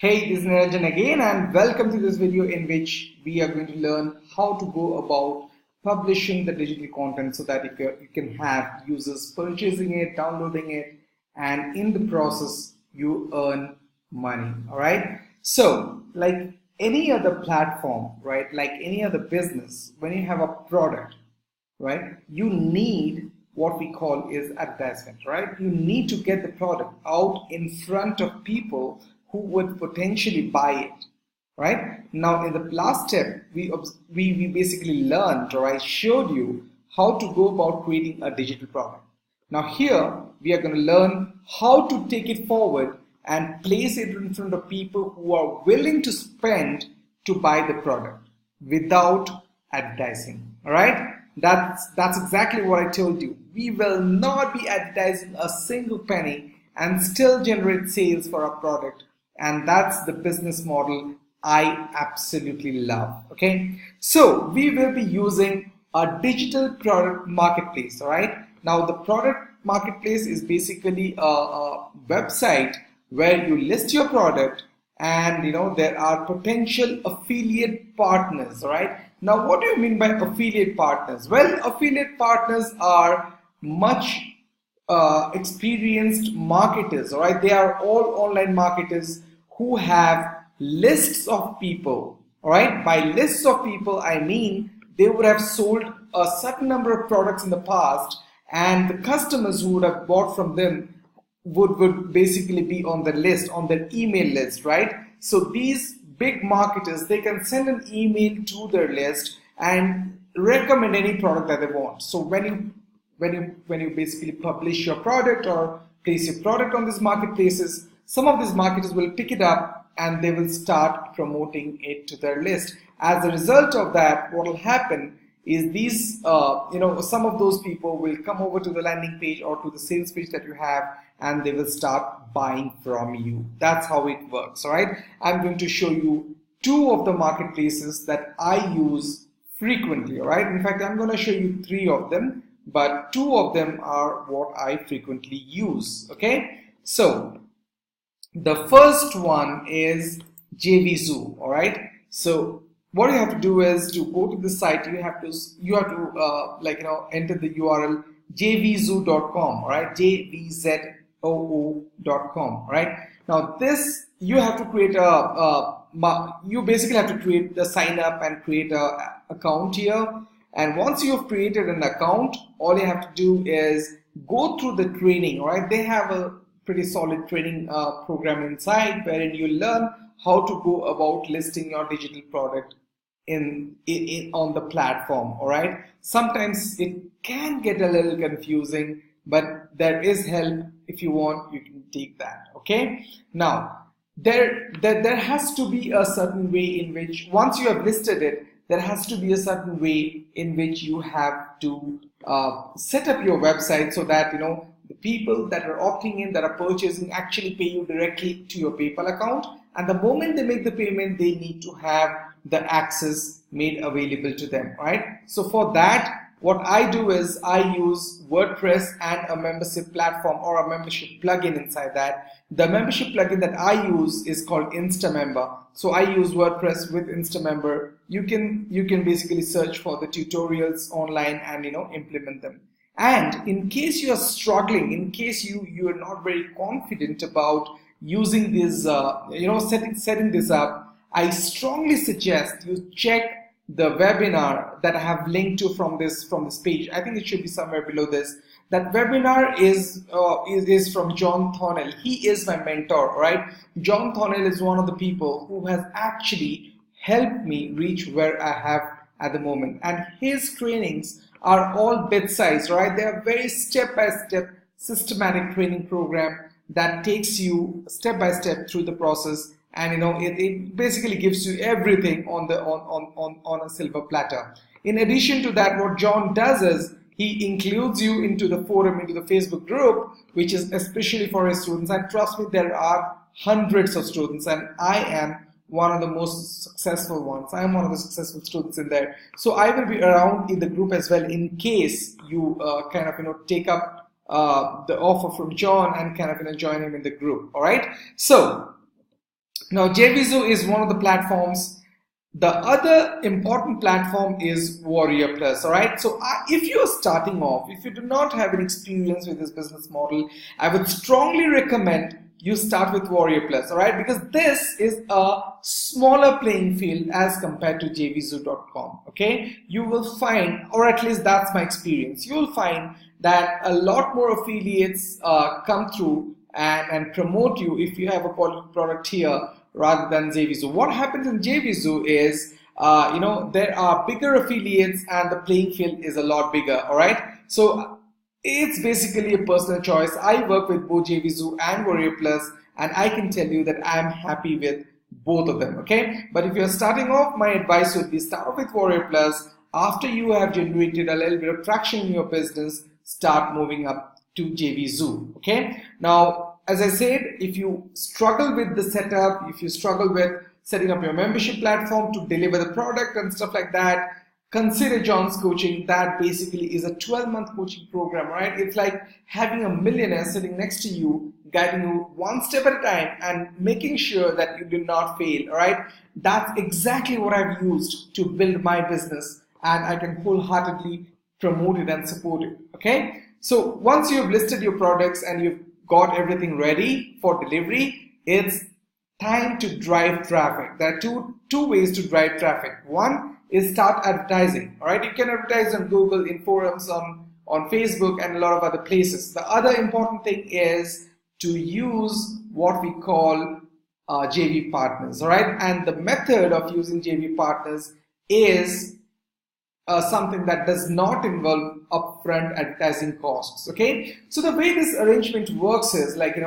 Hey, this is Niranjan again, and welcome to this video in which we are going to learn how to go about publishing the digital content so that you can have users purchasing it, downloading it, and in the process you earn money. All right. So like any other platform, right, like any other business, when you have a product, right, you need what we call is advertisement, right? You need to get the product out in front of people who would potentially buy it, right? Now in the last step, we basically learned, or I showed you how to go about creating a digital product. Now here we are going to learn how to take it forward and place it in front of people who are willing to spend to buy the product without advertising. All right, that's exactly what I told you. We will not be advertising a single penny and still generate sales for our product, and that's the business model I absolutely love. Okay, so we will be using a digital product marketplace. All right, now the product marketplace is basically a website where you list your product, and there are potential affiliate partners. All right, now what do you mean by affiliate partners? Well, affiliate partners are much experienced marketers. All right, they are all online marketers who have lists of people. All right, by lists of people I mean they would have sold a certain number of products in the past, and the customers who would have bought from them would basically be on the list, on their email list, right? So these big marketers, they can send an email to their list and recommend any product that they want. So when you basically publish your product or place your product on these marketplaces, some of these marketers will pick it up and they will start promoting it to their list. As a result of that, what will happen is these some of those people will come over to the landing page or to the sales page that you have, and they will start buying from you. That's how it works. All right, I'm going to show you two of the marketplaces that I use frequently. All right, in fact I'm going to show you three of them, but two of them are what I frequently use. Okay, so the first one is JVZoo. All right, so what you have to do is to go to the site. You have to enter the URL jvzoo.com. all right, jvzoo.com. all right, now this you have to create you basically have to create the sign up and create a account here. And once you have created an account, all you have to do is go through the training. All right, they have a pretty solid training program inside wherein you learn how to go about listing your digital product on the platform. All right, sometimes it can get a little confusing, but there is help. If you want, you can take that. Okay, now there has to be a certain way in which once you have listed it, there has to be a certain way in which you have to set up your website so that the people that are opting in, that are purchasing, actually pay you directly to your PayPal account. And the moment they make the payment, they need to have the access made available to them. Right? So for that, what I do is I use WordPress and a membership platform or a membership plugin inside that. The membership plugin that I use is called InstaMember. So I use WordPress with InstaMember. You can basically search for the tutorials online and implement them. And in case you are struggling, in case you are not very confident about using this, setting this up, I strongly suggest you check the webinar that I have linked to from this page. I think it should be somewhere below this. That webinar is from John Thornell. He is my mentor, right? John Thornell is one of the people who has actually helped me reach where I have at the moment. And his trainings are all bit-sized, right? They are very step-by-step systematic training program that takes you step-by-step through the process. And it basically gives you everything on a silver platter. In addition to that, what John does is he includes you into the forum, into the Facebook group, which is especially for his students. And trust me, there are hundreds of students, and I am one of the most successful ones. I am one of the successful students in there. So I will be around in the group as well in case you take up the offer from John and join him in the group. All right. So Now, JVZoo is one of the platforms. The other important platform is Warrior Plus. All right. So if you're starting off, if you do not have an experience with this business model, I would strongly recommend you start with Warrior Plus. All right, because this is a smaller playing field as compared to jvzoo.com. Okay, you will find, or at least that's my experience, you will find that a lot more affiliates come through and promote you if you have a quality product here rather than JVZoo. What happens in JVZoo is, there are bigger affiliates and the playing field is a lot bigger. All right. So it's basically a personal choice. I work with both JVZoo and Warrior Plus, and I can tell you that I'm happy with both of them. Okay. But if you're starting off, my advice would be start off with Warrior Plus. After you have generated a little bit of traction in your business, start moving up to JVZoo. Okay. Now, as I said, if you struggle with the setup, if you struggle with setting up your membership platform to deliver the product and stuff like that, consider John's coaching. That basically is a 12-month coaching program, right? It's like having a millionaire sitting next to you, guiding you one step at a time and making sure that you do not fail, all right? That's exactly what I've used to build my business, and I can wholeheartedly promote it and support it, okay? So once you've listed your products and you've got everything ready for delivery, it's time to drive traffic. There are two ways to drive traffic. One is start advertising. All right, you can advertise on Google, in forums, on Facebook, and a lot of other places. The other important thing is to use what we call JV partners. All right, and the method of using JV partners is something that does not involve upfront advertising costs. Okay, so the way this arrangement works is like,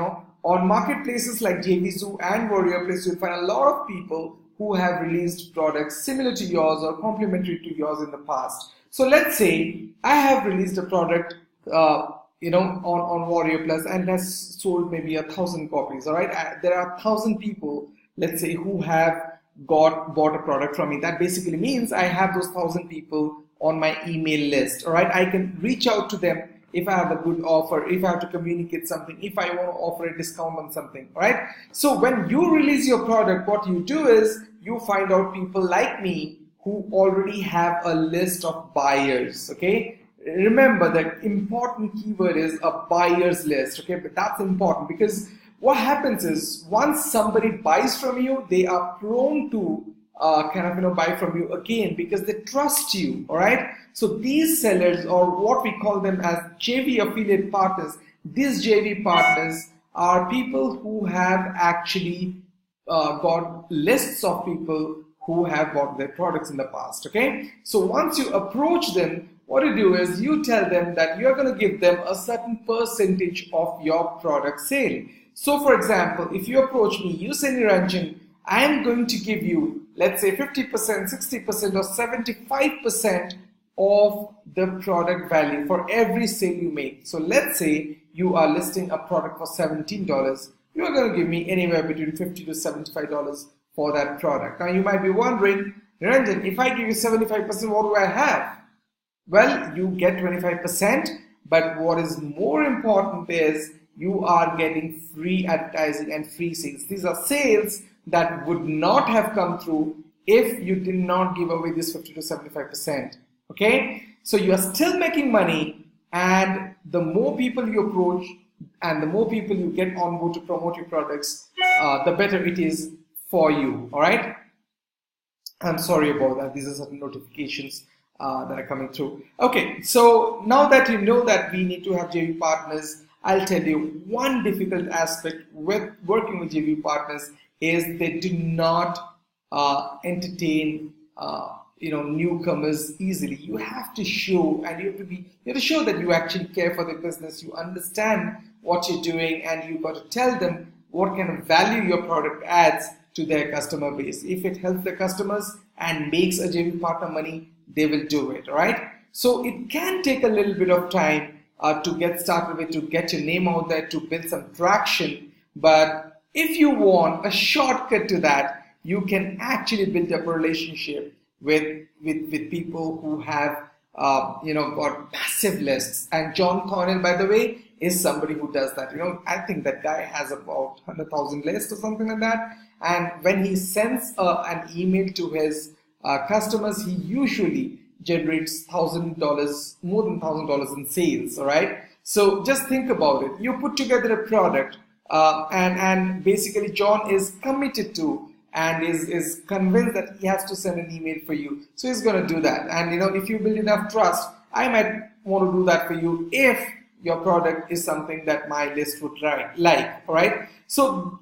on marketplaces like JVZoo and Warrior Plus, you'll find a lot of people who have released products similar to yours or complementary to yours in the past. So let's say I have released a product on Warrior Plus and has sold maybe 1,000 copies. All right, there are 1,000 people, let's say, who have bought a product from me. That basically means I have those 1,000 people on my email list. All right, I can reach out to them if I have a good offer, if I have to communicate something, if I want to offer a discount on something. All right, so when you release your product, what you do is you find out people like me who already have a list of buyers. Okay, remember that important keyword is a buyer's list. Okay, but that's important because what happens is once somebody buys from you, they are prone to buy from you again because they trust you. All right, so these sellers, or what we call them as JV affiliate partners, these JV partners are people who have actually got lists of people who have bought their products in the past. Okay, so once you approach them, what you do is you tell them that you're going to give them a certain percentage of your product sale. So for example, if you approach me, you say, Niranjan, I am going to give you, let's say 50%, 60% or 75% of the product value for every sale you make. So let's say you are listing a product for $17. You are going to give me anywhere between $50 to $75 for that product. Now you might be wondering, Niranjan, if I give you 75%, what do I have? Well, you get 25%, but what is more important is you are getting free advertising and free sales. These are sales that would not have come through if you did not give away this 50 to 75%. Okay, so you are still making money, and the more people you approach and the more people you get on board to promote your products, the better it is for you. All right, I'm sorry about that. These are certain notifications that are coming through. Okay, so now that you know that we need to have JV partners, I'll tell you one difficult aspect with working with JV partners is they do not entertain newcomers easily. You have to show, and you have to show that you actually care for the business, you understand what you're doing, and you've got to tell them what kind of value your product adds to their customer base. If it helps their customers and makes a JV partner money, they will do it. All right, so it can take a little bit of time to get started with, to get your name out there, to build some traction. But if you want a shortcut to that, you can actually build up a relationship with people who have got massive lists. And John Thornhill, by the way, is somebody who does that. I think that guy has about 100,000 lists or something like that, and when he sends an email to his customers, he usually generates $1,000, more than $1,000 in sales. All right, so just think about it. You put together a product, and basically John is committed to and is convinced that he has to send an email for you, so he's going to do that. And if you build enough trust, I might want to do that for you if your product is something that my list would like. All right, so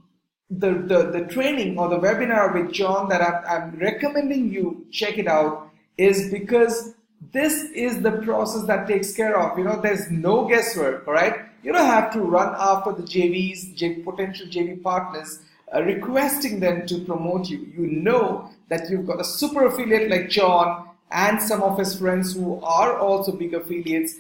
the training or the webinar with John that I'm recommending you check it out is because this is the process that takes care of, there's no guesswork. All right, you don't have to run after the potential JV partners, requesting them to promote you. You know that you've got a super affiliate like John and some of his friends who are also big affiliates,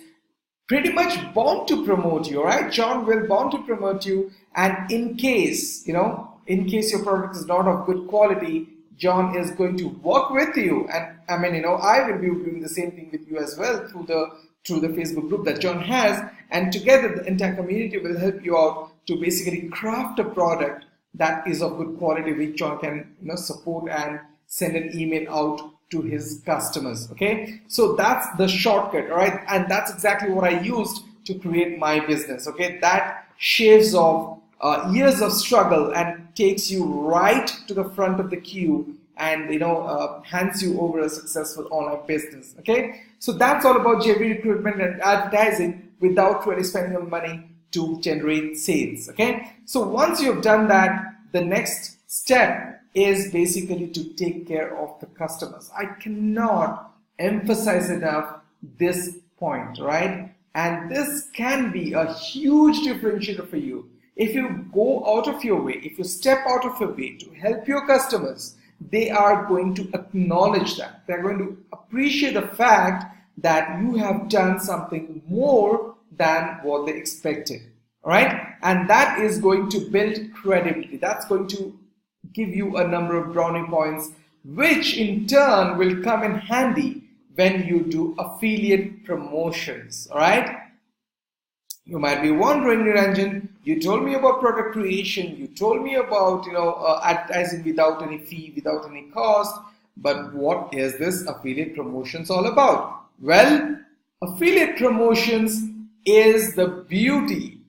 pretty much bound to promote you. All right, John will bound to promote you, and in case your product is not of good quality, John is going to work with you. And I will be doing the same thing with you as well through the Facebook group that John has, and together the entire community will help you out to basically craft a product that is of good quality, which John can support and send an email out to his customers. Okay, so that's the shortcut. All right, and that's exactly what I used to create my business. Okay, that shaves off years of struggle and takes you right to the front of the queue, and hands you over a successful online business. Okay, so that's all about JV recruitment and advertising without really spending money to generate sales. Okay, so once you've done that, the next step is basically to take care of the customers. I cannot emphasize enough this point, right? And this can be a huge differentiator for you. If you go out of your way, if you step out of your way to help your customers, they are going to acknowledge that. They're going to appreciate the fact that you have done something more than what they expected. All right? And that is going to build credibility. That's going to give you a number of brownie points, which in turn will come in handy when you do affiliate promotions. All right? You might be wondering, Niranjan, you told me about product creation, you told me about advertising without any fee, without any cost, but what is this affiliate promotions all about? Well, affiliate promotions is the beauty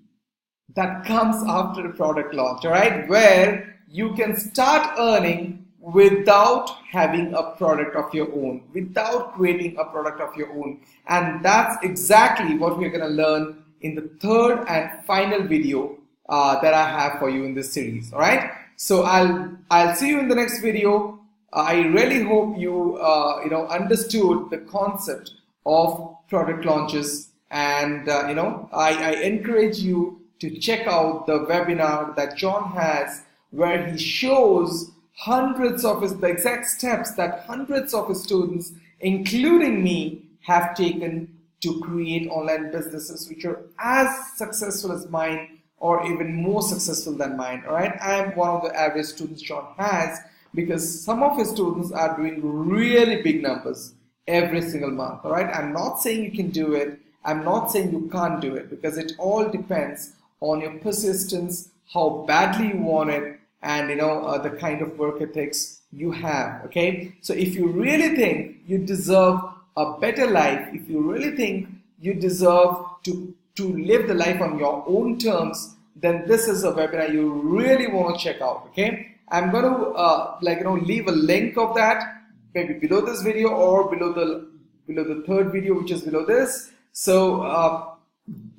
that comes after a product launch, all right, where you can start earning without having a product of your own, without creating a product of your own. And that's exactly what we're going to learn in the third and final video that I have for you in this series. All right, so I'll see you in the next video. I really hope you understood the concept of product launches, and I encourage you to check out the webinar that John has, where he shows the exact steps that hundreds of his students, including me, have taken to create online businesses which are as successful as mine or even more successful than mine. All right, I am one of the average students John has, because some of his students are doing really big numbers every single month. All right, I'm not saying you can do it, I'm not saying you can't do it, because it all depends on your persistence, how badly you want it, and the kind of work ethics you have. Okay, so if you really think you deserve a better life, if you really think you deserve to live the life on your own terms, then this is a webinar you really want to check out. Okay, I'm going to leave a link of that maybe below this video or below the third video, which is below this. So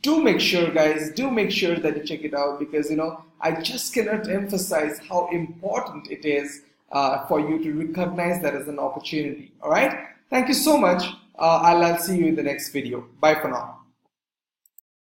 do make sure, guys, do make sure that you check it out, because I just cannot emphasize how important it is for you to recognize that as an opportunity. All right, thank you so much. I'll see you in the next video. Bye for now.